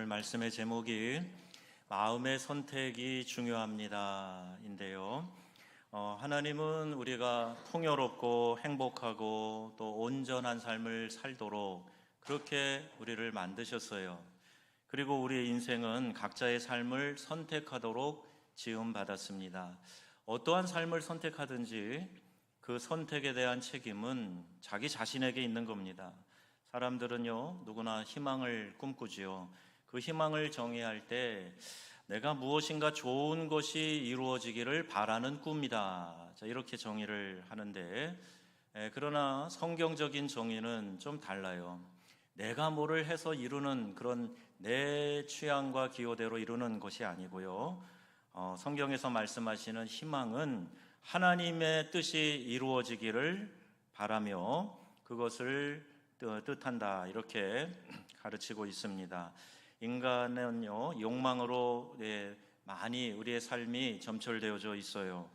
오늘 말씀의 제목이 마음의 선택이 중요합니다 인데요. 하나님은 우리가 풍요롭고 행복하고 또 온전한 삶을 살도록 그렇게 우리를 만드셨어요. 그리고 우리의 인생은 각자의 삶을 선택하도록 지음받았습니다. 어떠한 삶을 선택하든지 그 선택에 대한 책임은 자기 자신에게 있는 겁니다. 사람들은요, 누구나 희망을 꿈꾸지요. 그 희망을 정의할 때 내가 무엇인가 좋은 것이 이루어지기를 바라는 꿈이다. 자, 이렇게 정의를 하는데, 그러나 성경적인 정의는 좀 달라요. 내가 뭐를 해서 이루는 그런 내 취향과 기호대로 이루는 것이 아니고요. 성경에서 말씀하시는 희망은 하나님의 뜻이 이루어지기를 바라며 그것을 뜻한다, 이렇게 가르치고 있습니다. 인간은요, 욕망으로 많이 우리의 삶이 점철되어져 있어요.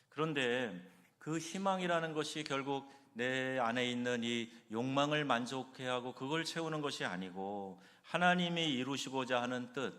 그런데 그 희망이라는 것이 결국 내 안에 있는 이 욕망을 만족해 하고 그걸 채우는 것이 아니고 하나님이 이루시고자 하는 뜻,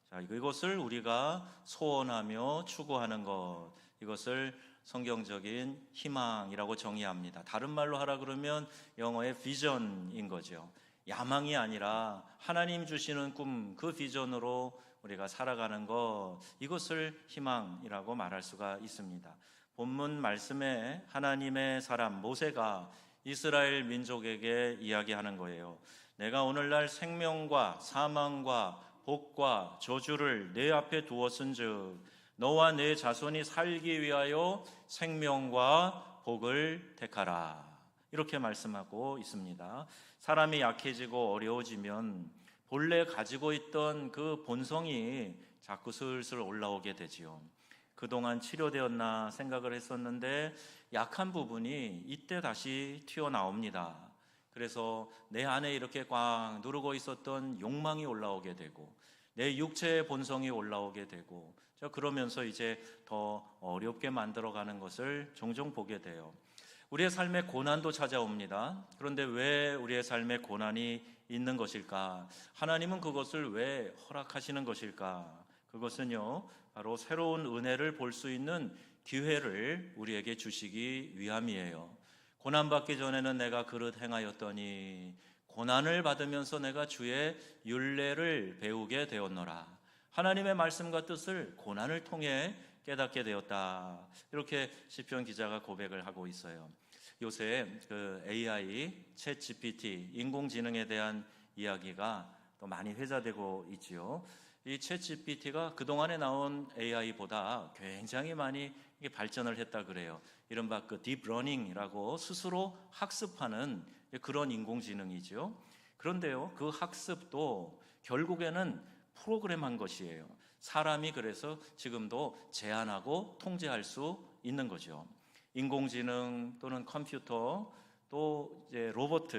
자, 이것을 우리가 소원하며 추구하는 것, 이것을 성경적인 희망이라고 정의합니다. 다른 말로 하라 그러면 영어의 비전인 거죠. 야망이 아니라 하나님 주시는 꿈, 그 비전으로 우리가 살아가는 것, 이것을 희망이라고 말할 수가 있습니다. 본문 말씀에 하나님의 사람 모세가 이스라엘 민족에게 이야기하는 거예요. 내가 오늘날 생명과 사망과 복과 저주를 내 앞에 두었은즉 너와 내 자손이 살기 위하여 생명과 복을 택하라, 이렇게 말씀하고 있습니다. 사람이 약해지고 어려워지면 본래 가지고 있던 그 본성이 자꾸 슬슬 올라오게 되지요. 그동안 치료되었나 생각을 했었는데 약한 부분이 이때 다시 튀어나옵니다. 그래서 내 안에 이렇게 꽉 누르고 있었던 욕망이 올라오게 되고 내 육체의 본성이 올라오게 되고, 그러면서 이제 더 어렵게 만들어가는 것을 종종 보게 돼요. 우리의 삶에 고난도 찾아옵니다. 그런데 왜 우리의 삶에 고난이 있는 것일까? 하나님은 그것을 왜 허락하시는 것일까? 그것은요, 바로 새로운 은혜를 볼 수 있는 기회를 우리에게 주시기 위함이에요. 고난받기 전에는 내가 그릇 행하였더니 고난을 받으면서 내가 주의 율례를 배우게 되었노라. 하나님의 말씀과 뜻을 고난을 통해 깨닫게 되었다. 이렇게 시편 기자가 고백을 하고 있어요. 요새 그 AI, 챗 GPT, 인공지능에 대한 이야기가 또 많이 회자되고 있지요. 이 챗 GPT가 그동안에 나온 AI보다 굉장히 많이 발전을 했다 그래요. 이른바 그 딥러닝이라고 스스로 학습하는 그런 인공지능이죠. 그런데요, 그 학습도 결국에는 프로그램한 것이에요. 사람이 그래서 지금도 제한하고 통제할 수 있는 거죠. 인공지능 또는 컴퓨터 또 이제 로봇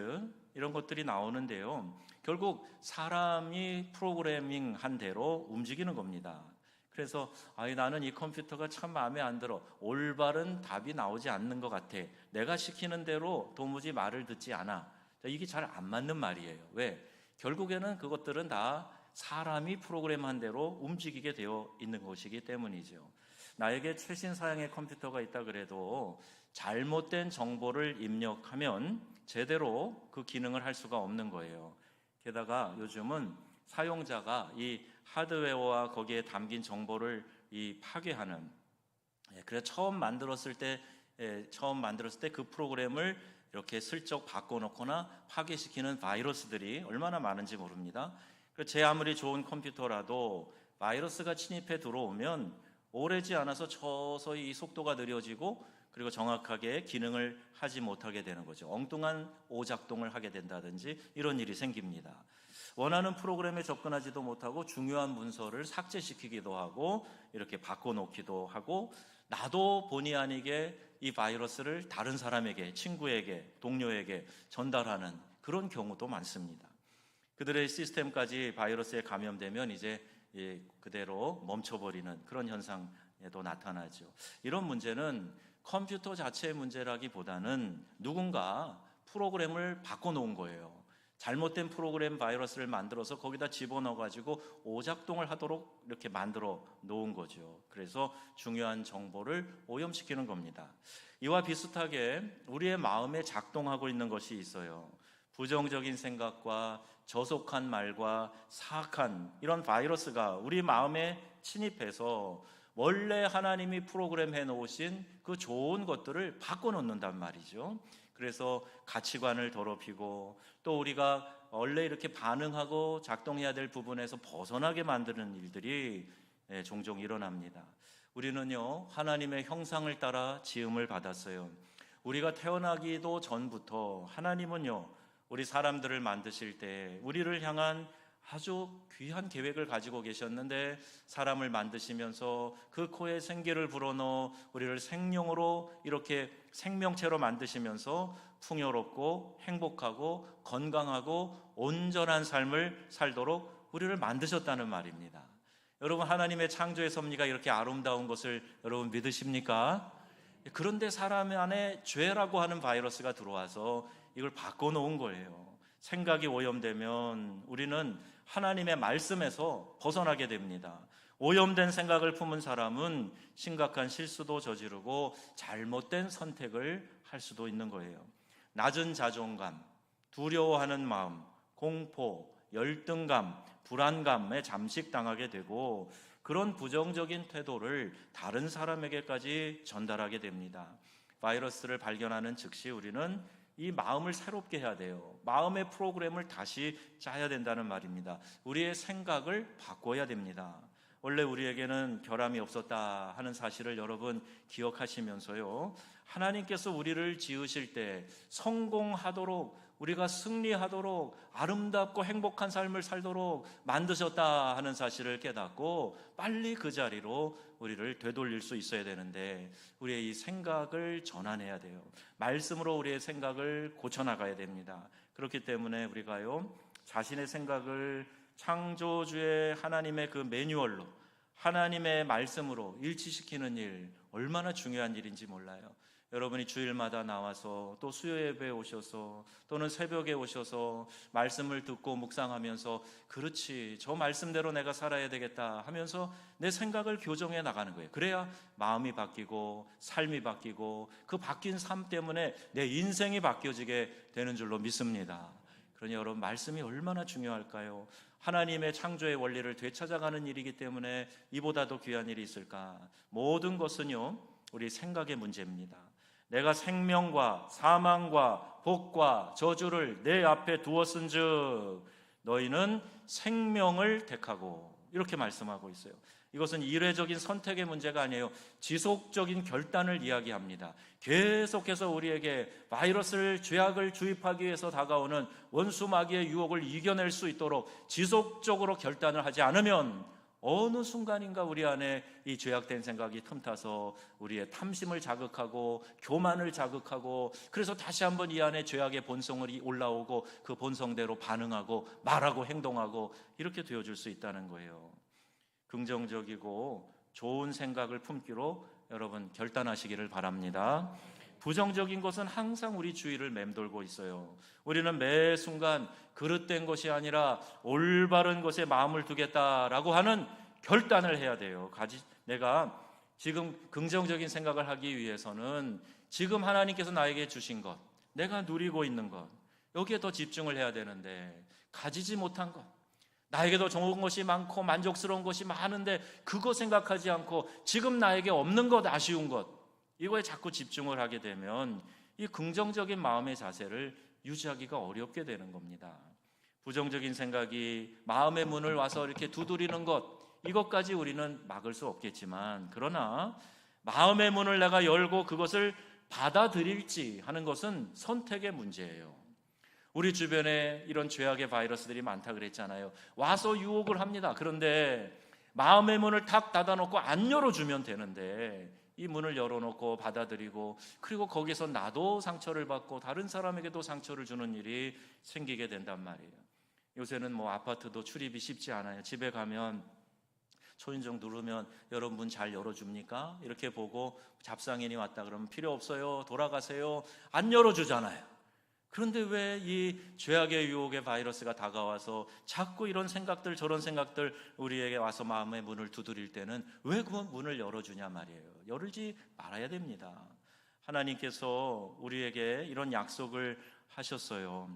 이런 것들이 나오는데요. 결국 사람이 프로그래밍한 대로 움직이는 겁니다. 그래서 나는 이 컴퓨터가 참 마음에 안 들어. 올바른 답이 나오지 않는 것 같아. 내가 시키는 대로 도무지 말을 듣지 않아. 이게 잘 안 맞는 말이에요. 왜? 결국에는 그것들은 다 사람이 프로그램한 대로 움직이게 되어 있는 것이기 때문이죠. 나에게 최신 사양의 컴퓨터가 있다 그래도 잘못된 정보를 입력하면 제대로 그 기능을 할 수가 없는 거예요. 게다가 요즘은 사용자가 이 하드웨어와 거기에 담긴 정보를 파괴하는, 그래서 처음 만들었을 때 그 프로그램을 이렇게 슬쩍 바꿔놓거나 파괴시키는 바이러스들이 얼마나 많은지 모릅니다. 제 아무리 좋은 컴퓨터라도 바이러스가 침입해 들어오면 오래지 않아서 서서히 이 속도가 느려지고 그리고 정확하게 기능을 하지 못하게 되는 거죠. 엉뚱한 오작동을 하게 된다든지 이런 일이 생깁니다. 원하는 프로그램에 접근하지도 못하고 중요한 문서를 삭제시키기도 하고 이렇게 바꿔놓기도 하고, 나도 본의 아니게 이 바이러스를 다른 사람에게, 친구에게, 동료에게 전달하는 그런 경우도 많습니다. 그들의 시스템까지 바이러스에 감염되면 이제 그대로 멈춰버리는 그런 현상에도 나타나죠. 이런 문제는 컴퓨터 자체의 문제라기보다는 누군가 프로그램을 바꿔놓은 거예요. 잘못된 프로그램 바이러스를 만들어서 거기다 집어넣어가지고 오작동을 하도록 이렇게 만들어 놓은 거죠. 그래서 중요한 정보를 오염시키는 겁니다. 이와 비슷하게 우리의 마음에 작동하고 있는 것이 있어요. 부정적인 생각과 저속한 말과 사악한 이런 바이러스가 우리 마음에 침입해서 원래 하나님이 프로그램해 놓으신 그 좋은 것들을 바꿔놓는단 말이죠. 그래서 가치관을 더럽히고 또 우리가 원래 이렇게 반응하고 작동해야 될 부분에서 벗어나게 만드는 일들이 종종 일어납니다. 우리는요, 하나님의 형상을 따라 지음을 받았어요. 우리가 태어나기도 전부터 하나님은요, 우리 사람들을 만드실 때 우리를 향한 아주 귀한 계획을 가지고 계셨는데, 사람을 만드시면서 그 코에 생기를 불어넣어 우리를 생명으로 이렇게 생명체로 만드시면서 풍요롭고 행복하고 건강하고 온전한 삶을 살도록 우리를 만드셨다는 말입니다. 여러분, 하나님의 창조의 섭리가 이렇게 아름다운 것을 여러분 믿으십니까? 그런데 사람 안에 죄라고 하는 바이러스가 들어와서 이걸 바꿔놓은 거예요. 생각이 오염되면 우리는 하나님의 말씀에서 벗어나게 됩니다. 오염된 생각을 품은 사람은 심각한 실수도 저지르고 잘못된 선택을 할 수도 있는 거예요. 낮은 자존감, 두려워하는 마음, 공포, 열등감, 불안감에 잠식당하게 되고, 그런 부정적인 태도를 다른 사람에게까지 전달하게 됩니다. 바이러스를 발견하는 즉시 우리는 이 마음을 새롭게 해야 돼요. 마음의 프로그램을 다시 짜야 된다는 말입니다. 우리의 생각을 바꿔야 됩니다. 원래 우리에게는 결함이 없었다 하는 사실을 여러분 기억하시면서요, 하나님께서 우리를 지으실 때 성공하도록, 우리가 승리하도록 아름답고 행복한 삶을 살도록 만드셨다 하는 사실을 깨닫고 빨리 그 자리로 우리를 되돌릴 수 있어야 되는데, 우리의 이 생각을 전환해야 돼요. 말씀으로 우리의 생각을 고쳐나가야 됩니다. 그렇기 때문에 우리가요, 자신의 생각을 창조주의 하나님의 그 매뉴얼로, 하나님의 말씀으로 일치시키는 일, 얼마나 중요한 일인지 몰라요. 여러분이 주일마다 나와서 또 수요 예배에 오셔서 또는 새벽에 오셔서 말씀을 듣고 묵상하면서, 그렇지, 저 말씀대로 내가 살아야 되겠다 하면서 내 생각을 교정해 나가는 거예요. 그래야 마음이 바뀌고 삶이 바뀌고 그 바뀐 삶 때문에 내 인생이 바뀌어지게 되는 줄로 믿습니다. 그러니 여러분, 말씀이 얼마나 중요할까요? 하나님의 창조의 원리를 되찾아가는 일이기 때문에 이보다도 귀한 일이 있을까? 모든 것은요, 우리 생각의 문제입니다. 내가 생명과 사망과 복과 저주를 내 앞에 두었은즉 너희는 생명을 택하고, 이렇게 말씀하고 있어요. 이것은 일회적인 선택의 문제가 아니에요. 지속적인 결단을 이야기합니다. 계속해서 우리에게 바이러스를, 죄악을 주입하기 위해서 다가오는 원수 마귀의 유혹을 이겨낼 수 있도록 지속적으로 결단을 하지 않으면 어느 순간인가 우리 안에 이 죄악된 생각이 틈타서 우리의 탐심을 자극하고 교만을 자극하고, 그래서 다시 한번 이 안에 죄악의 본성이 올라오고 그 본성대로 반응하고 말하고 행동하고 이렇게 되어줄 수 있다는 거예요. 긍정적이고 좋은 생각을 품기로 여러분 결단하시기를 바랍니다. 부정적인 것은 항상 우리 주위를 맴돌고 있어요. 우리는 매 순간 그릇된 것이 아니라 올바른 것에 마음을 두겠다라고 하는 결단을 해야 돼요. 내가 지금 긍정적인 생각을 하기 위해서는 지금 하나님께서 나에게 주신 것, 내가 누리고 있는 것, 여기에 더 집중을 해야 되는데, 가지지 못한 것, 나에게도 좋은 것이 많고 만족스러운 것이 많은데 그거 생각하지 않고 지금 나에게 없는 것, 아쉬운 것, 이거에 자꾸 집중을 하게 되면 이 긍정적인 마음의 자세를 유지하기가 어렵게 되는 겁니다. 부정적인 생각이 마음의 문을 와서 이렇게 두드리는 것, 이것까지 우리는 막을 수 없겠지만, 그러나 마음의 문을 내가 열고 그것을 받아들일지 하는 것은 선택의 문제예요. 우리 주변에 이런 죄악의 바이러스들이 많다 그랬잖아요. 와서 유혹을 합니다. 그런데 마음의 문을 탁 닫아놓고 안 열어주면 되는데, 이 문을 열어놓고 받아들이고, 그리고 거기서 나도 상처를 받고 다른 사람에게도 상처를 주는 일이 생기게 된단 말이에요. 요새는 뭐 아파트도 출입이 쉽지 않아요. 집에 가면 초인종 누르면 여러분 문 잘 열어줍니까? 이렇게 보고 잡상인이 왔다 그러면 필요 없어요, 돌아가세요, 안 열어주잖아요. 그런데 왜 이 죄악의 유혹의 바이러스가 다가와서 자꾸 이런 생각들 저런 생각들 우리에게 와서 마음의 문을 두드릴 때는 왜 그 문을 열어주냐 말이에요. 열지 말아야 됩니다. 하나님께서 우리에게 이런 약속을 하셨어요.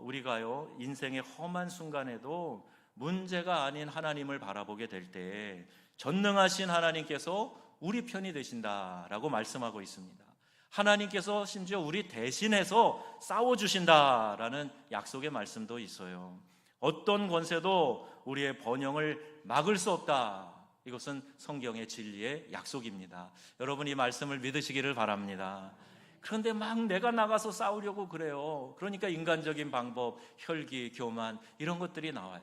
우리가요 인생의 험한 순간에도 문제가 아닌 하나님을 바라보게 될 때 전능하신 하나님께서 우리 편이 되신다라고 말씀하고 있습니다. 하나님께서 심지어 우리 대신해서 싸워주신다라는 약속의 말씀도 있어요. 어떤 권세도 우리의 번영을 막을 수 없다. 이것은 성경의 진리의 약속입니다. 여러분 이 말씀을 믿으시기를 바랍니다. 그런데 막 내가 나가서 싸우려고 그래요. 그러니까 인간적인 방법, 혈기, 교만 이런 것들이 나와요.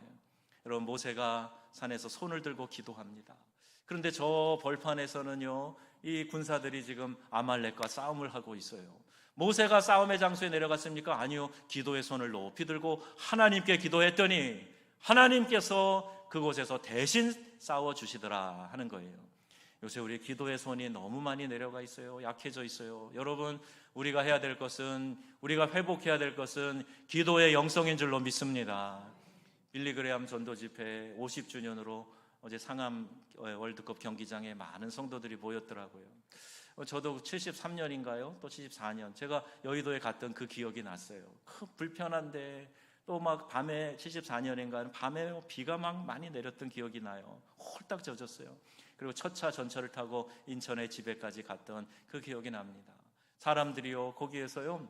여러분 모세가 산에서 손을 들고 기도합니다. 그런데 저 벌판에서는요 이 군사들이 지금 아말렉과 싸움을 하고 있어요. 모세가 싸움의 장소에 내려갔습니까? 아니요. 기도의 손을 높이 들고 하나님께 기도했더니 하나님께서 그곳에서 대신 싸워주시더라 하는 거예요. 요새 우리 기도의 손이 너무 많이 내려가 있어요. 약해져 있어요. 여러분 우리가 해야 될 것은, 우리가 회복해야 될 것은 기도의 영성인 줄로 믿습니다. 빌리그레암 전도 집회 50주년으로 어제 상암 월드컵 경기장에 많은 성도들이 모였더라고요. 저도 73년인가요? 또 74년 제가 여의도에 갔던 그 기억이 났어요. 불편한데 또 막 밤에 74년인가 밤에 비가 막 많이 내렸던 기억이 나요. 홀딱 젖었어요. 그리고 첫 차 전철을 타고 인천의 집에까지 갔던 그 기억이 납니다. 사람들이요 거기에서요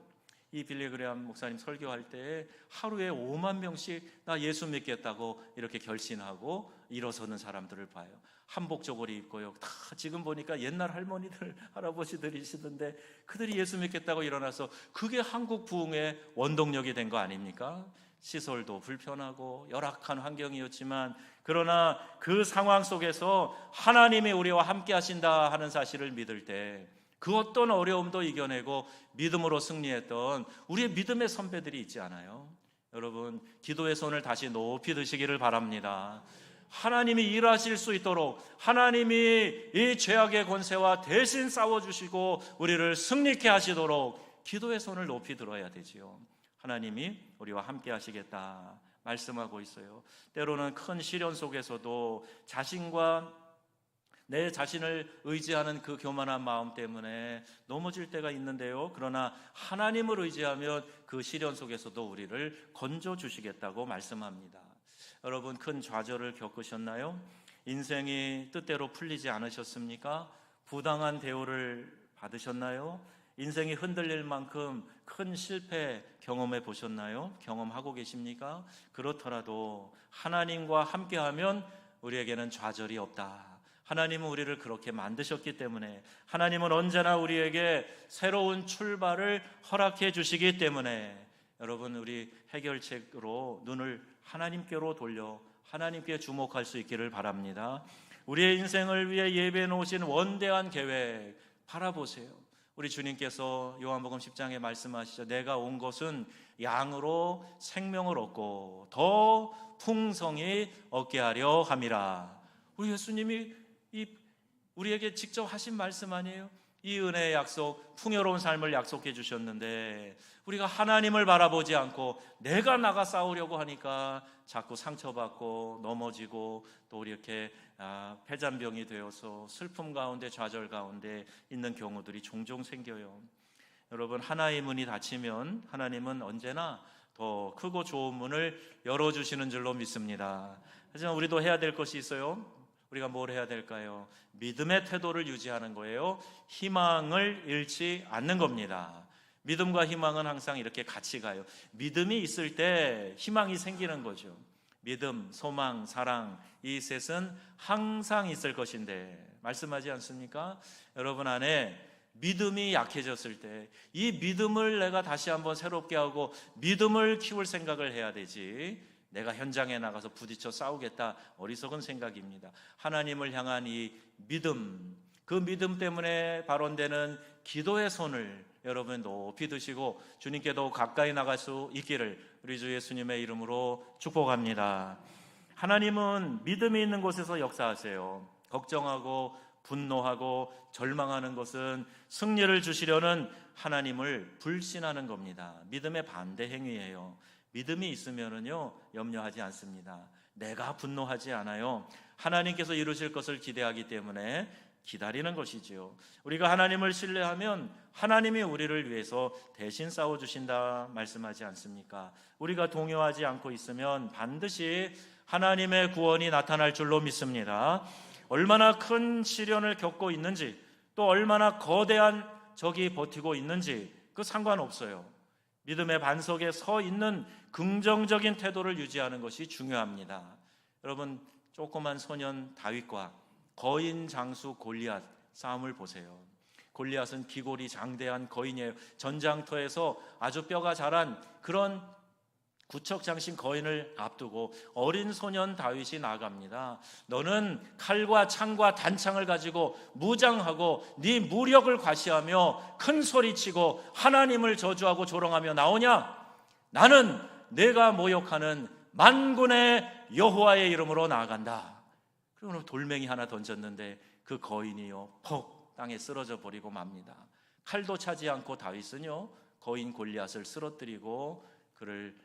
이 빌리그레암 목사님 설교할 때 하루에 5만 명씩 나 예수 믿겠다고 이렇게 결신하고 일어서는 사람들을 봐요. 한복 저고리 입고요. 다 지금 보니까 옛날 할머니들 할아버지들이시던데 그들이 예수 믿겠다고 일어나서 그게 한국 부흥의 원동력이 된 거 아닙니까? 시설도 불편하고 열악한 환경이었지만 그러나 그 상황 속에서 하나님이 우리와 함께 하신다 하는 사실을 믿을 때 그 어떤 어려움도 이겨내고 믿음으로 승리했던 우리의 믿음의 선배들이 있지 않아요? 여러분 기도의 손을 다시 높이 드시기를 바랍니다. 하나님이 일하실 수 있도록 하나님이 이 죄악의 권세와 대신 싸워주시고 우리를 승리케 하시도록 기도의 손을 높이 들어야 되지요. 하나님이 우리와 함께 하시겠다 말씀하고 있어요. 때로는 큰 시련 속에서도 내 자신을 의지하는 그 교만한 마음 때문에 넘어질 때가 있는데요. 그러나 하나님을 의지하면 그 시련 속에서도 우리를 건져주시겠다고 말씀합니다. 여러분 큰 좌절을 겪으셨나요? 인생이 뜻대로 풀리지 않으셨습니까? 부당한 대우를 받으셨나요? 인생이 흔들릴 만큼 큰 실패 경험해 보셨나요? 경험하고 계십니까? 그렇더라도 하나님과 함께하면 우리에게는 좌절이 없다. 하나님은 우리를 그렇게 만드셨기 때문에 하나님은 언제나 우리에게 새로운 출발을 허락해 주시기 때문에 여러분 우리 해결책으로 눈을 하나님께로 돌려 하나님께 주목할 수 있기를 바랍니다. 우리의 인생을 위해 예배해 놓으신 원대한 계획 바라보세요. 우리 주님께서 요한복음 10장에 말씀하시죠. 내가 온 것은 양으로 생명을 얻고 더 풍성히 얻게 하려 함이라. 우리 예수님이 우리에게 직접 하신 말씀 아니에요? 이 은혜의 약속, 풍요로운 삶을 약속해 주셨는데 우리가 하나님을 바라보지 않고 내가 나가 싸우려고 하니까 자꾸 상처받고 넘어지고 또 이렇게 패잔병이 되어서 슬픔 가운데 좌절 가운데 있는 경우들이 종종 생겨요. 여러분 하나의 문이 닫히면 하나님은 언제나 더 크고 좋은 문을 열어주시는 줄로 믿습니다. 하지만 우리도 해야 될 것이 있어요. 우리가 뭘 해야 될까요? 믿음의 태도를 유지하는 거예요. 희망을 잃지 않는 겁니다. 믿음과 희망은 항상 이렇게 같이 가요. 믿음이 있을 때 희망이 생기는 거죠. 믿음, 소망, 사랑 이 셋은 항상 있을 것인데 말씀하지 않습니까? 여러분 안에 믿음이 약해졌을 때 이 믿음을 내가 다시 한번 새롭게 하고 믿음을 키울 생각을 해야 되지 내가 현장에 나가서 부딪혀 싸우겠다 어리석은 생각입니다. 하나님을 향한 이 믿음, 그 믿음 때문에 발원되는 기도의 손을 여러분 높이 드시고 주님께도 가까이 나갈 수 있기를 우리 주 예수님의 이름으로 축복합니다. 하나님은 믿음이 있는 곳에서 역사하세요. 걱정하고 분노하고 절망하는 것은 승리를 주시려는 하나님을 불신하는 겁니다. 믿음의 반대 행위예요. 믿음이 있으면은요 염려하지 않습니다. 내가 분노하지 않아요. 하나님께서 이루실 것을 기대하기 때문에 기다리는 것이지요. 우리가 하나님을 신뢰하면 하나님이 우리를 위해서 대신 싸워주신다 말씀하지 않습니까? 우리가 동요하지 않고 있으면 반드시 하나님의 구원이 나타날 줄로 믿습니다. 얼마나 큰 시련을 겪고 있는지, 또 얼마나 거대한 적이 버티고 있는지 그 상관없어요. 믿음의 반석에 서 있는 긍정적인 태도를 유지하는 것이 중요합니다. 여러분, 조그만 소년 다윗과 거인 장수 골리앗 싸움을 보세요. 골리앗은 기골이 장대한 거인이에요. 전장터에서 아주 뼈가 자란 그런 구척장신 거인을 앞두고 어린 소년 다윗이 나아갑니다. 너는 칼과 창과 단창을 가지고 무장하고 네 무력을 과시하며 큰 소리치고 하나님을 저주하고 조롱하며 나오냐? 나는 내가 모욕하는 만군의 여호와의 이름으로 나아간다. 그리고 돌멩이 하나 던졌는데 그 거인이요 퍽 땅에 쓰러져 버리고 맙니다. 칼도 차지 않고 다윗은요 거인 골리앗을 쓰러뜨리고 그를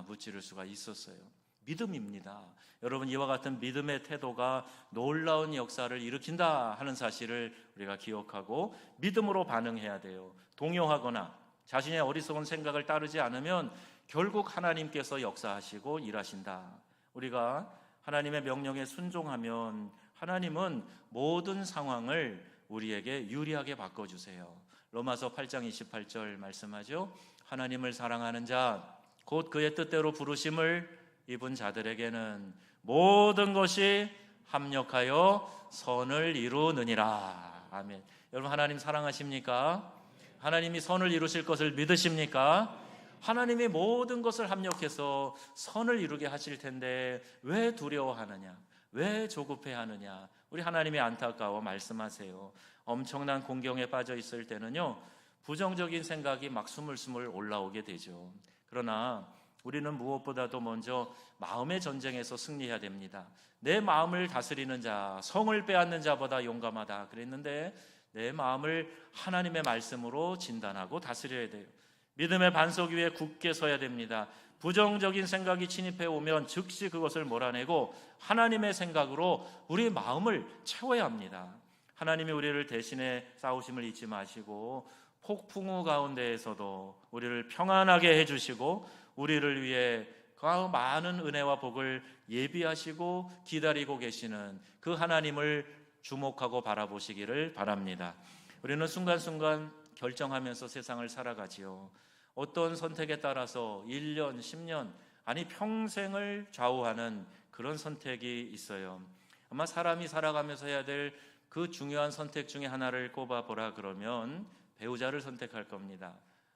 무찌를 수가 있었어요. 믿음입니다. 여러분, 이와 같은 믿음의 태도가 놀라운 역사를 일으킨다 하는 사실을 우리가 기억하고 믿음으로 반응해야 돼요. 동요하거나 자신의 어리석은 생각을 따르지 않으면 결국 하나님께서 역사하시고 일하신다. 우리가 하나님의 명령에 순종하면 하나님은 모든 상황을 우리에게 유리하게 바꿔주세요. 로마서 8장 28절 말씀하죠. 하나님을 사랑하는 자 곧 그의 뜻대로 부르심을 입은 자들에게는 모든 것이 합력하여 선을 이루느니라. 아멘. 여러분, 하나님 사랑하십니까? 하나님이 선을 이루실 것을 믿으십니까? 하나님이 모든 것을 합력해서 선을 이루게 하실 텐데 왜 두려워하느냐? 왜 조급해하느냐? 우리 하나님이 안타까워 말씀하세요. 엄청난 공경에 빠져 있을 때는요 부정적인 생각이 막 스물스물 올라오게 되죠. 그러나 우리는 무엇보다도 먼저 마음의 전쟁에서 승리해야 됩니다. 내 마음을 다스리는 자, 성을 빼앗는 자보다 용감하다 그랬는데 내 마음을 하나님의 말씀으로 진단하고 다스려야 돼요. 믿음의 반석 위에 굳게 서야 됩니다. 부정적인 생각이 침입해 오면 즉시 그것을 몰아내고 하나님의 생각으로 우리 마음을 채워야 합니다. 하나님이 우리를 대신해 싸우심을 잊지 마시고 폭풍우 가운데에서도 우리를 평안하게 해주시고 우리를 위해 그 많은 은혜와 복을 예비하시고 기다리고 계시는 그 하나님을 주목하고 바라보시기를 바랍니다. 우리는 순간순간 결정하면서 세상을 살아가지요. 어떤 선택에 따라서 1년, 10년, 아니 평생을 좌우하는 그런 선택이 있어요. 아마 사람이 살아가면서 해야 될 그 중요한 선택 중에 하나를 꼽아보라 그러면 배우자를 선택할 겁니다.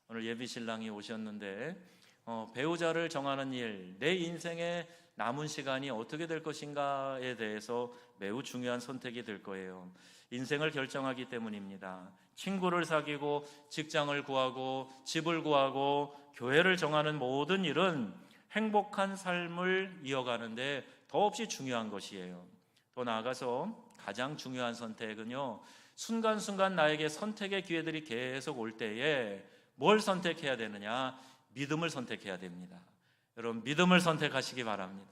오늘 예비신랑이 오셨는데 배우자를 정하는 일, 내 인생의 남은 시간이 어떻게 될 것인가에 대해서 매우 중요한 선택이 될 거예요. 인생을 결정하기 때문입니다. 친구를 사귀고 직장을 구하고 집을 구하고 교회를 정하는 모든 일은 행복한 삶을 이어가는데 더없이 중요한 것이에요. 더 나아가서 가장 중요한 선택은요, 순간순간 나에게 선택의 기회들이 계속 올 때에 뭘 선택해야 되느냐? 믿음을 선택해야 됩니다. 여러분, 믿음을 선택하시기 바랍니다.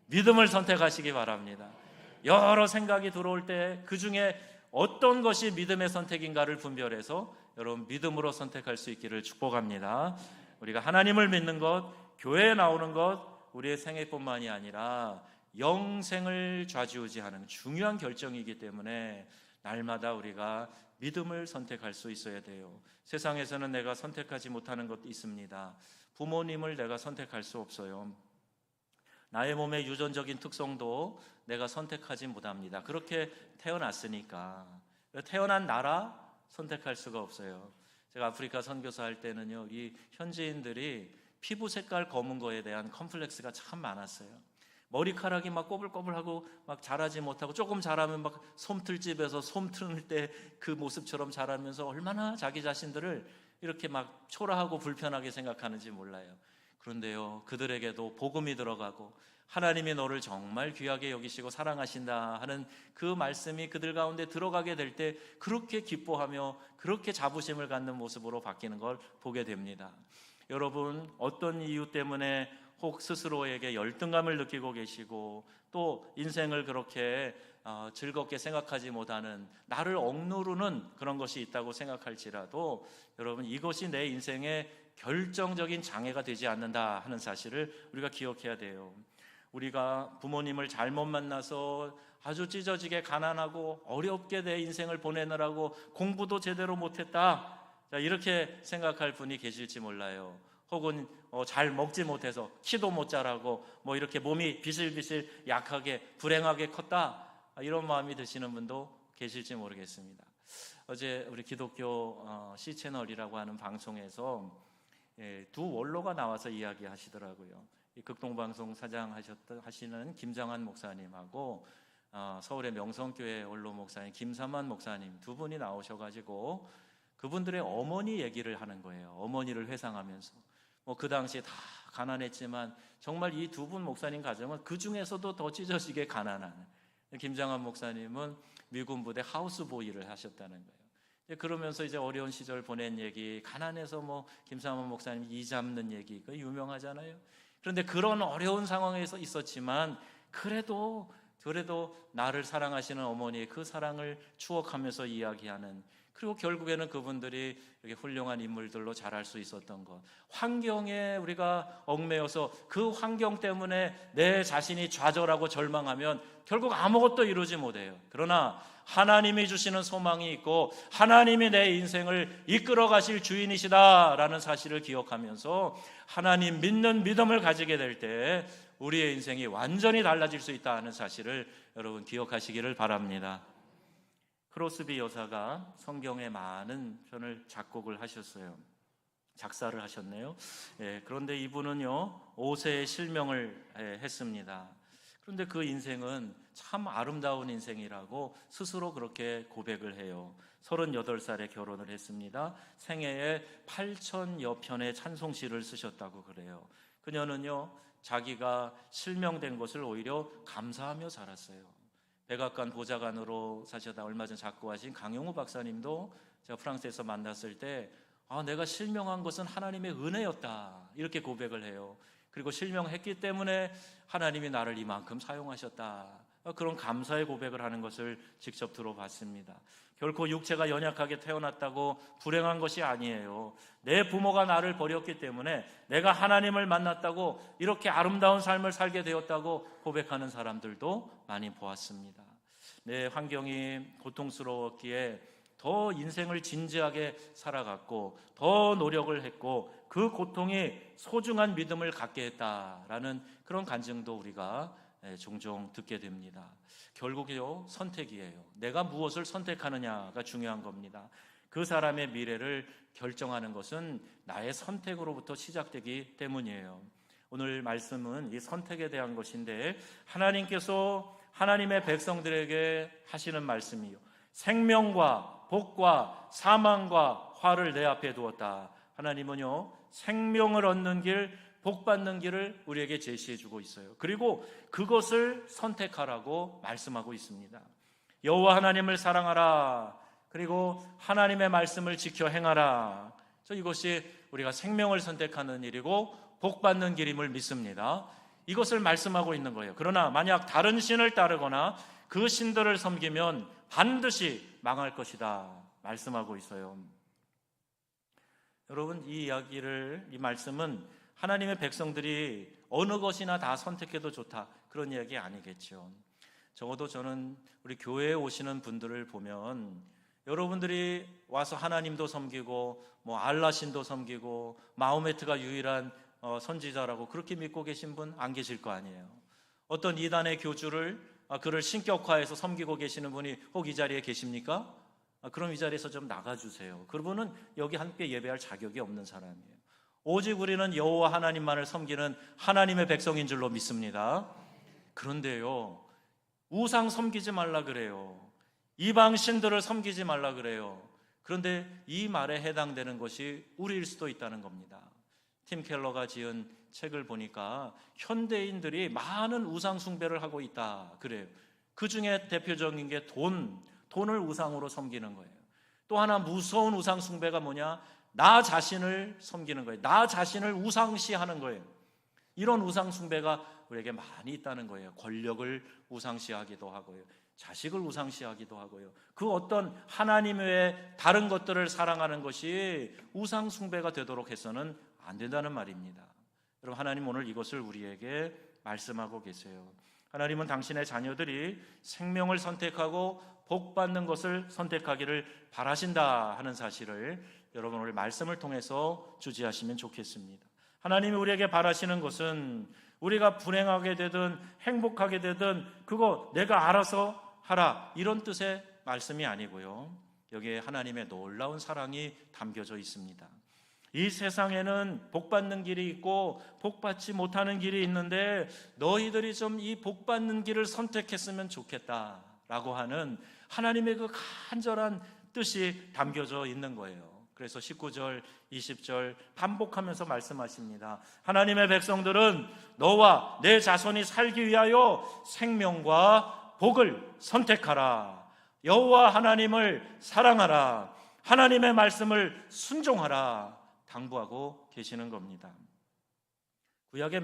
믿음을 선택하시기 바랍니다. 여러 생각이 들어올 때 그 중에 어떤 것이 믿음의 선택인가를 분별해서 여러분 믿음으로 선택할 수 있기를 축복합니다. 우리가 하나님을 믿는 것, 교회에 나오는 것, 우리의 생애뿐만이 아니라 영생을 좌지우지하는 중요한 결정이기 때문에 날마다 우리가 믿음을 선택할 수 있어야 돼요. 세상에서는 내가 선택하지 못하는 것도 있습니다. 부모님을 내가 선택할 수 없어요. 나의 몸의 유전적인 특성도 내가 선택하지 못합니다. 그렇게 태어났으니까. 태어난 나라 선택할 수가 없어요. 제가 아프리카 선교사 할 때는요, 이 현지인들이 피부 색깔 검은 거에 대한 컴플렉스가 참 많았어요. 머리카락이 막 꼬불꼬불하고 막 자라지 못하고 조금 자라면 막 솜틀집에서 솜 트는 때 그 모습처럼 자라면서 얼마나 자기 자신들을 이렇게 막 초라하고 불편하게 생각하는지 몰라요. 그런데요, 그들에게도 복음이 들어가고 하나님이 너를 정말 귀하게 여기시고 사랑하신다 하는 그 말씀이 그들 가운데 들어가게 될 때 그렇게 기뻐하며 그렇게 자부심을 갖는 모습으로 바뀌는 걸 보게 됩니다. 여러분, 어떤 이유 때문에 혹 스스로에게 열등감을 느끼고 계시고 또 인생을 그렇게 즐겁게 생각하지 못하는, 나를 억누르는 그런 것이 있다고 생각할지라도 여러분, 이것이 내 인생의 결정적인 장애가 되지 않는다 하는 사실을 우리가 기억해야 돼요. 우리가 부모님을 잘못 만나서 아주 찢어지게 가난하고 어렵게 내 인생을 보내느라고 공부도 제대로 못했다, 이렇게 생각할 분이 계실지 몰라요. 혹은 잘 먹지 못해서 키도 못 자라고 이렇게 몸이 비실비실 약하게 불행하게 컸다, 이런 마음이 드시는 분도 계실지 모르겠습니다. 어제 우리 기독교 C채널이라고 하는 방송에서 두 원로가 나와서 이야기하시더라고요. 극동방송 사장 하시는 김장한 목사님하고 서울의 명성교회 원로 목사님 김삼환 목사님 두 분이 나오셔가지고 그분들의 어머니 얘기를 하는 거예요. 어머니를 회상하면서 그 당시에 다 가난했지만 정말 이 두 분 목사님 가정은 그 중에서도 더 찢어지게 가난한, 김장한 목사님은 미군 부대 하우스보이를 하셨다는 거예요. 그러면서 이제 어려운 시절 보낸 얘기, 가난해서 김삼환 목사님 이 잡는 얘기, 그 유명하잖아요. 그런데 그런 어려운 상황에서 있었지만 그래도 나를 사랑하시는 어머니의 그 사랑을 추억하면서 이야기하는, 그리고 결국에는 그분들이 이렇게 훌륭한 인물들로 자랄 수 있었던 것, 환경에 우리가 얽매여서 그 환경 때문에 내 자신이 좌절하고 절망하면 결국 아무것도 이루지 못해요. 그러나 하나님이 주시는 소망이 있고 하나님이 내 인생을 이끌어 가실 주인이시다라는 사실을 기억하면서 하나님 믿는 믿음을 가지게 될 때 우리의 인생이 완전히 달라질 수 있다는 사실을 여러분 기억하시기를 바랍니다. 크로스비 여사가 성경에 많은 편을 작곡을 하셨어요. 작사를 하셨네요. 그런데 이분은요 5세의 실명을 했습니다. 그런데 그 인생은 참 아름다운 인생이라고 스스로 그렇게 고백을 해요. 38살에 결혼을 했습니다. 생애에 8,000여 편의 찬송시를 쓰셨다고 그래요. 그녀는요 자기가 실명된 것을 오히려 감사하며 살았어요. 백악관 보좌관으로 사셔다 얼마 전 작고하신 강용우 박사님도 제가 프랑스에서 만났을 때 내가 실명한 것은 하나님의 은혜였다, 이렇게 고백을 해요. 그리고 실명했기 때문에 하나님이 나를 이만큼 사용하셨다, 그런 감사의 고백을 하는 것을 직접 들어봤습니다. 결코 육체가 연약하게 태어났다고 불행한 것이 아니에요. 내 부모가 나를 버렸기 때문에 내가 하나님을 만났다고 이렇게 아름다운 삶을 살게 되었다고 고백하는 사람들도 많이 보았습니다. 내 환경이 고통스러웠기에 더 인생을 진지하게 살아갔고 더 노력을 했고 그 고통이 소중한 믿음을 갖게 했다라는 그런 간증도 우리가 종종 듣게 됩니다. 결국에요 선택이에요. 내가 무엇을 선택하느냐가 중요한 겁니다. 그 사람의 미래를 결정하는 것은 나의 선택으로부터 시작되기 때문이에요. 오늘 말씀은 이 선택에 대한 것인데 하나님께서 하나님의 백성들에게 하시는 말씀이요, 생명과 복과 사망과 화를 내 앞에 두었다. 하나님은요 생명을 얻는 길, 복 받는 길을 우리에게 제시해 주고 있어요. 그리고 그것을 선택하라고 말씀하고 있습니다. 여호와 하나님을 사랑하라, 그리고 하나님의 말씀을 지켜 행하라. 이것이 우리가 생명을 선택하는 일이고 복 받는 길임을 믿습니다. 이것을 말씀하고 있는 거예요. 그러나 만약 다른 신을 따르거나 그 신들을 섬기면 반드시 망할 것이다 말씀하고 있어요. 여러분, 이 말씀은 하나님의 백성들이 어느 것이나 다 선택해도 좋다, 그런 이야기 아니겠죠. 적어도 저는 우리 교회에 오시는 분들을 보면 여러분들이 와서 하나님도 섬기고 알라신도 섬기고 마호메트가 유일한 선지자라고 그렇게 믿고 계신 분 안 계실 거 아니에요. 어떤 이단의 교주를 그를 신격화해서 섬기고 계시는 분이 혹 이 자리에 계십니까? 그럼 이 자리에서 좀 나가주세요. 그분은 여기 함께 예배할 자격이 없는 사람이에요. 오직 우리는 여호와 하나님만을 섬기는 하나님의 백성인 줄로 믿습니다. 그런데요 우상 섬기지 말라 그래요. 이방 신들을 섬기지 말라 그래요. 그런데 이 말에 해당되는 것이 우리일 수도 있다는 겁니다. 팀 켈러가 지은 책을 보니까 현대인들이 많은 우상 숭배를 하고 있다 그래요. 그 중에 대표적인 게 돈을 우상으로 섬기는 거예요. 또 하나 무서운 우상 숭배가 뭐냐? 나 자신을 섬기는 거예요. 나 자신을 우상시하는 거예요. 이런 우상 숭배가 우리에게 많이 있다는 거예요. 권력을 우상시하기도 하고요, 자식을 우상시하기도 하고요, 그 어떤 하나님 외에 다른 것들을 사랑하는 것이 우상 숭배가 되도록 해서는 안 된다는 말입니다. 여러분, 하나님 오늘 이것을 우리에게 말씀하고 계세요. 하나님은 당신의 자녀들이 생명을 선택하고 복 받는 것을 선택하기를 바라신다 하는 사실을 여러분 오늘 말씀을 통해서 주지하시면 좋겠습니다. 하나님이 우리에게 바라시는 것은 우리가 불행하게 되든 행복하게 되든 그거 내가 알아서 하라, 이런 뜻의 말씀이 아니고요, 여기에 하나님의 놀라운 사랑이 담겨져 있습니다. 이 세상에는 복받는 길이 있고 복받지 못하는 길이 있는데 너희들이 좀 이 복받는 길을 선택했으면 좋겠다라고 하는 하나님의 그 간절한 뜻이 담겨져 있는 거예요. 그래서 19절, 20절 반복하면서 말씀하십니다. 하나님의 백성들은 너와 내 자손이 살기 위하여 생명과 복을 선택하라. 여호와 하나님을 사랑하라. 하나님의 말씀을 순종하라. 당부하고 계시는 겁니다. 구약의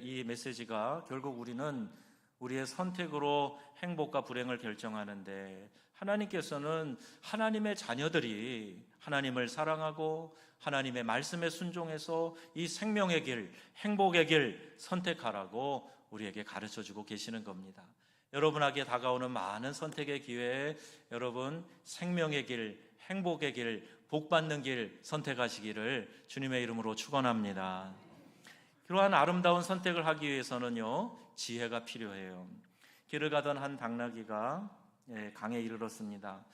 이 메시지가 결국 우리는 우리의 선택으로 행복과 불행을 결정하는데, 하나님께서는 하나님의 자녀들이 하나님을 사랑하고 하나님의 말씀에 순종해서 이 생명의 길, 행복의 길 선택하라고 우리에게 가르쳐주고 계시는 겁니다. 여러분에게 다가오는 많은 선택의 기회에 여러분 생명의 길, 행복의 길, 복받는 길 선택하시기를 주님의 이름으로 축원합니다. 그러한 아름다운 선택을 하기 위해서는요, 지혜가 필요해요. 길을 가던 한 당나귀가 강에 이르렀습니다.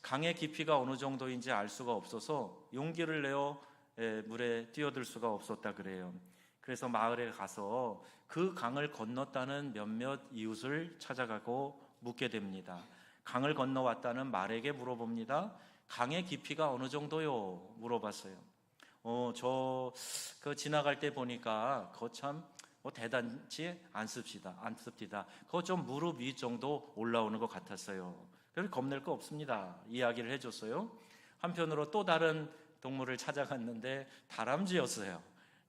강의 깊이가 어느 정도인지 알 수가 없어서 용기를 내어 물에 뛰어들 수가 없었다 그래요. 그래서 마을에 가서 그 강을 건넜다는 몇몇 이웃을 찾아가고 묻게 됩니다. 강을 건너왔다는 말에게 물어봅니다. 강의 깊이가 어느 정도요? 물어봤어요. 저 지나갈 때 보니까 그거 참 대단치 않습니다. 그거 좀 무릎 위 정도 올라오는 것 같았어요. 그래서 겁낼 거 없습니다. 이야기를 해줬어요. 한편으로 또 다른 동물을 찾아갔는데 다람쥐였어요.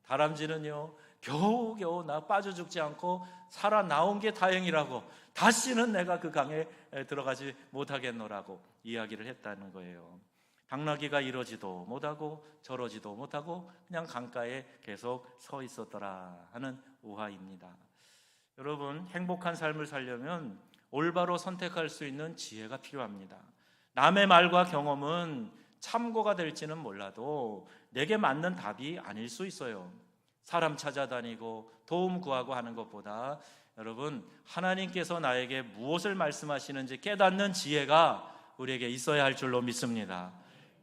다람쥐는요, 겨우겨우 나 빠져 죽지 않고 살아 나온 게 다행이라고, 다시는 내가 그 강에 들어가지 못하겠노라고 이야기를 했다는 거예요. 당나귀가 이러지도 못하고 저러지도 못하고 그냥 강가에 계속 서 있었더라 하는 우화입니다. 여러분, 행복한 삶을 살려면 올바로 선택할 수 있는 지혜가 필요합니다. 남의 말과 경험은 참고가 될지는 몰라도 내게 맞는 답이 아닐 수 있어요. 사람 찾아다니고 도움 구하고 하는 것보다 여러분, 하나님께서 나에게 무엇을 말씀하시는지 깨닫는 지혜가 우리에게 있어야 할 줄로 믿습니다.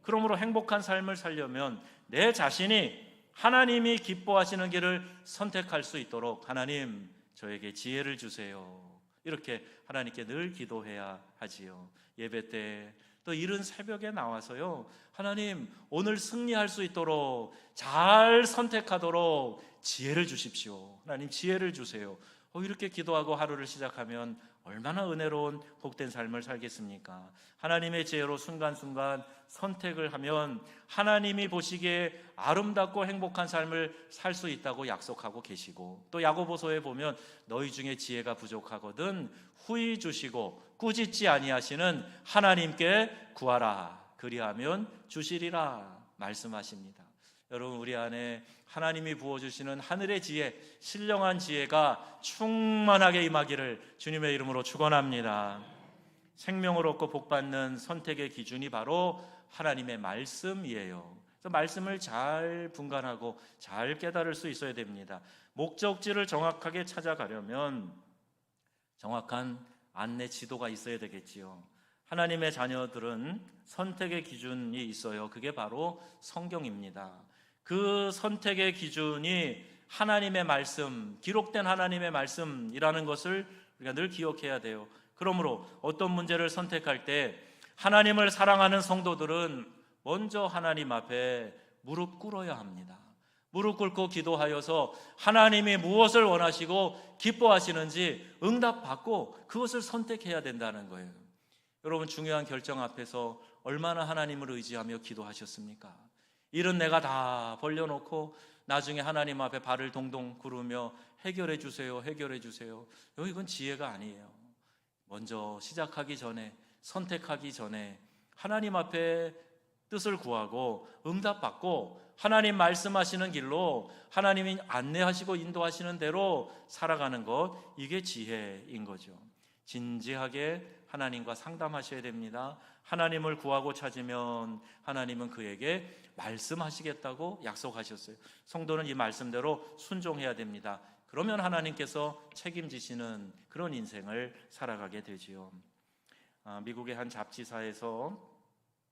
그러므로 행복한 삶을 살려면 내 자신이 하나님이 기뻐하시는 길을 선택할 수 있도록 하나님, 저에게 지혜를 주세요. 이렇게 하나님께 늘 기도해야 하지요. 예배 때 또 이른 새벽에 나와서요, 하나님 오늘 승리할 수 있도록 잘 선택하도록 지혜를 주십시오. 하나님 지혜를 주세요. 이렇게 기도하고 하루를 시작하면 얼마나 은혜로운 복된 삶을 살겠습니까? 하나님의 지혜로 순간순간 선택을 하면 하나님이 보시기에 아름답고 행복한 삶을 살 수 있다고 약속하고 계시고, 또 야고보서에 보면 너희 중에 지혜가 부족하거든 후히 주시고 꾸짖지 아니하시는 하나님께 구하라, 그리하면 주시리라 말씀하십니다. 여러분, 우리 안에 하나님이 부어주시는 하늘의 지혜, 신령한 지혜가 충만하게 임하기를 주님의 이름으로 축원합니다. 생명을 얻고 복받는 선택의 기준이 바로 하나님의 말씀이에요. 그래서 말씀을 잘 분간하고 잘 깨달을 수 있어야 됩니다. 목적지를 정확하게 찾아가려면 정확한 안내 지도가 있어야 되겠지요. 하나님의 자녀들은 선택의 기준이 있어요. 그게 바로 성경입니다. 그 선택의 기준이 하나님의 말씀, 기록된 하나님의 말씀이라는 것을 우리가 늘 기억해야 돼요. 그러므로 어떤 문제를 선택할 때 하나님을 사랑하는 성도들은 먼저 하나님 앞에 무릎 꿇어야 합니다. 무릎 꿇고 기도하여서 하나님이 무엇을 원하시고 기뻐하시는지 응답받고 그것을 선택해야 된다는 거예요. 여러분, 중요한 결정 앞에서 얼마나 하나님을 의지하며 기도하셨습니까? 일은 내가 다 벌려놓고 나중에 하나님 앞에 발을 동동 구르며 해결해 주세요, 해결해 주세요. 이건 지혜가 아니에요. 먼저 시작하기 전에, 선택하기 전에 하나님 앞에 뜻을 구하고 응답받고 하나님 말씀하시는 길로 하나님이 안내하시고 인도하시는 대로 살아가는 것, 이게 지혜인 거죠. 진지하게 하나님과 상담하셔야 됩니다. 하나님을 구하고 찾으면 하나님은 그에게 말씀하시겠다고 약속하셨어요. 성도는 이 말씀대로 순종해야 됩니다. 그러면 하나님께서 책임지시는 그런 인생을 살아가게 되지요. 미국의 한 잡지사에서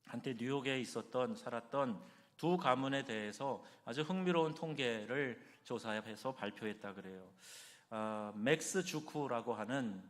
한때 뉴욕에 살았던 두 가문에 대해서 아주 흥미로운 통계를 조사해서 발표했다 그래요. 맥스 주쿠라고 하는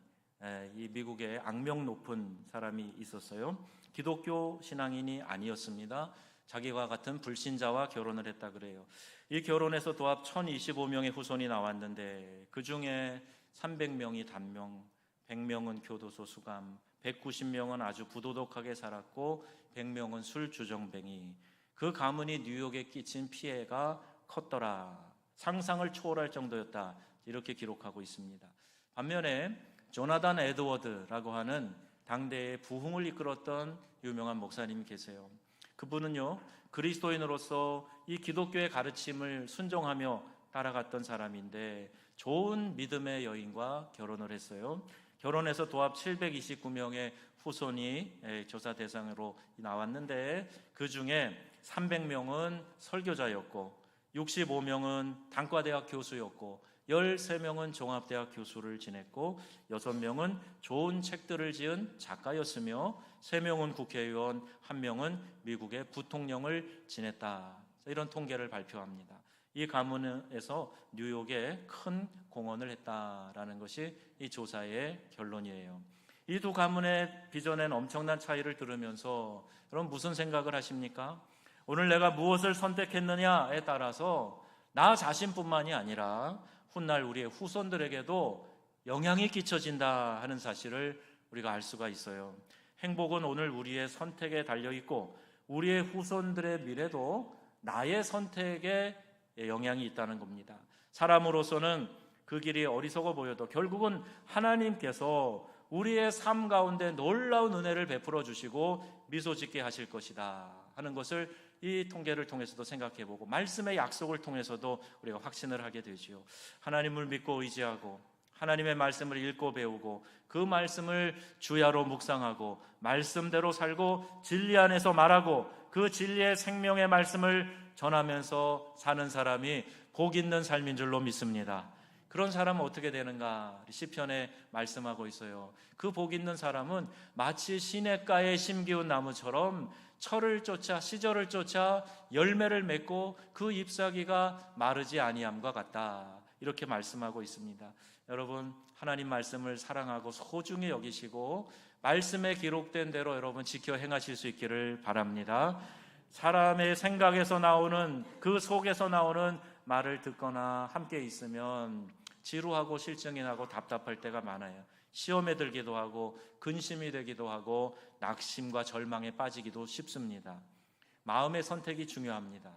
이 미국의 악명 높은 사람이 있었어요. 기독교 신앙인이 아니었습니다. 자기와 같은 불신자와 결혼을 했다 그래요. 이 결혼에서 도합 1025명의 후손이 나왔는데 그 중에 300명이 단명, 100명은 교도소 수감, 190명은 아주 부도덕하게 살았고 100명은 술주정뱅이. 그 가문이 뉴욕에 끼친 피해가 컸더라. 상상을 초월할 정도였다. 이렇게 기록하고 있습니다. 반면에 조나단 에드워드라고 하는 당대의 부흥을 이끌었던 유명한 목사님이 계세요. 그분은요, 그리스도인으로서 이 기독교의 가르침을 순종하며 따라갔던 사람인데 좋은 믿음의 여인과 결혼을 했어요. 결혼해서 도합 729명의 후손이 조사 대상으로 나왔는데 그 중에 300명은 설교자였고 65명은 단과대학 교수였고 13명은 종합대학 교수를 지냈고 6명은 좋은 책들을 지은 작가였으며 3명은 국회의원, 1명은 미국의 부통령을 지냈다. 이런 통계를 발표합니다. 이 가문에서 뉴욕에 큰 공헌을 했다라는 것이 이 조사의 결론이에요. 이 두 가문의 빚어낸 엄청난 차이를 들으면서 여러분 무슨 생각을 하십니까? 오늘 내가 무엇을 선택했느냐에 따라서 나 자신뿐만이 아니라 훗날 우리의 후손들에게도 영향이 끼쳐진다 하는 사실을 우리가 알 수가 있어요. 행복은 오늘 우리의 선택에 달려있고 우리의 후손들의 미래도 나의 선택에 영향이 있다는 겁니다. 사람으로서는 그 길이 어리석어 보여도 결국은 하나님께서 우리의 삶 가운데 놀라운 은혜를 베풀어 주시고 미소 짓게 하실 것이다 하는 것을 이 통계를 통해서도 생각해보고 말씀의 약속을 통해서도 우리가 확신을 하게 되지요. 하나님을 믿고 의지하고 하나님의 말씀을 읽고 배우고 그 말씀을 주야로 묵상하고 말씀대로 살고 진리 안에서 말하고 그 진리의 생명의 말씀을 전하면서 사는 사람이 복 있는 삶인 줄로 믿습니다. 그런 사람은 어떻게 되는가? 시편에 말씀하고 있어요. 그 복 있는 사람은 마치 시냇가에 심기운 나무처럼 철을 쫓아 시절을 쫓아 열매를 맺고 그 잎사귀가 마르지 아니함과 같다. 이렇게 말씀하고 있습니다. 여러분, 하나님 말씀을 사랑하고 소중히 여기시고 말씀에 기록된 대로 여러분 지켜 행하실 수 있기를 바랍니다. 사람의 생각에서 나오는 그 속에서 나오는 말을 듣거나 함께 있으면 지루하고 실증이 나고 답답할 때가 많아요. 시험에 들기도 하고 근심이 되기도 하고 낙심과 절망에 빠지기도 쉽습니다. 마음의 선택이 중요합니다.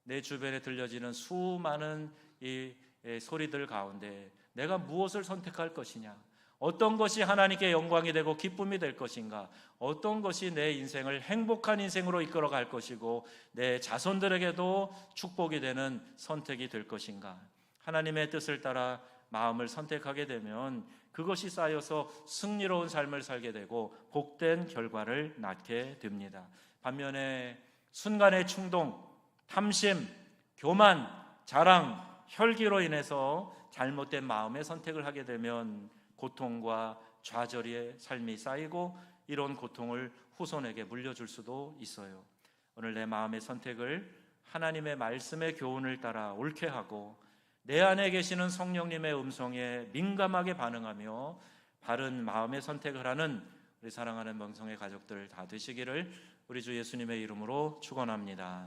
내 주변에 들려지는 수많은 이 소리들 가운데 내가 무엇을 선택할 것이냐, 어떤 것이 하나님께 영광이 되고 기쁨이 될 것인가, 어떤 것이 내 인생을 행복한 인생으로 이끌어 갈 것이고 내 자손들에게도 축복이 되는 선택이 될 것인가. 하나님의 뜻을 따라 마음을 선택하게 되면 그것이 쌓여서 승리로운 삶을 살게 되고 복된 결과를 낳게 됩니다. 반면에 순간의 충동, 탐심, 교만, 자랑, 혈기로 인해서 잘못된 마음의 선택을 하게 되면 고통과 좌절의 삶이 쌓이고 이런 고통을 후손에게 물려줄 수도 있어요. 오늘 내 마음의 선택을 하나님의 말씀의 교훈을 따라 옳게 하고 내 안에 계시는 성령님의 음성에 민감하게 반응하며 바른 마음의 선택을 하는 우리 사랑하는 명성의 가족들 다 되시기를 우리 주 예수님의 이름으로 축원합니다.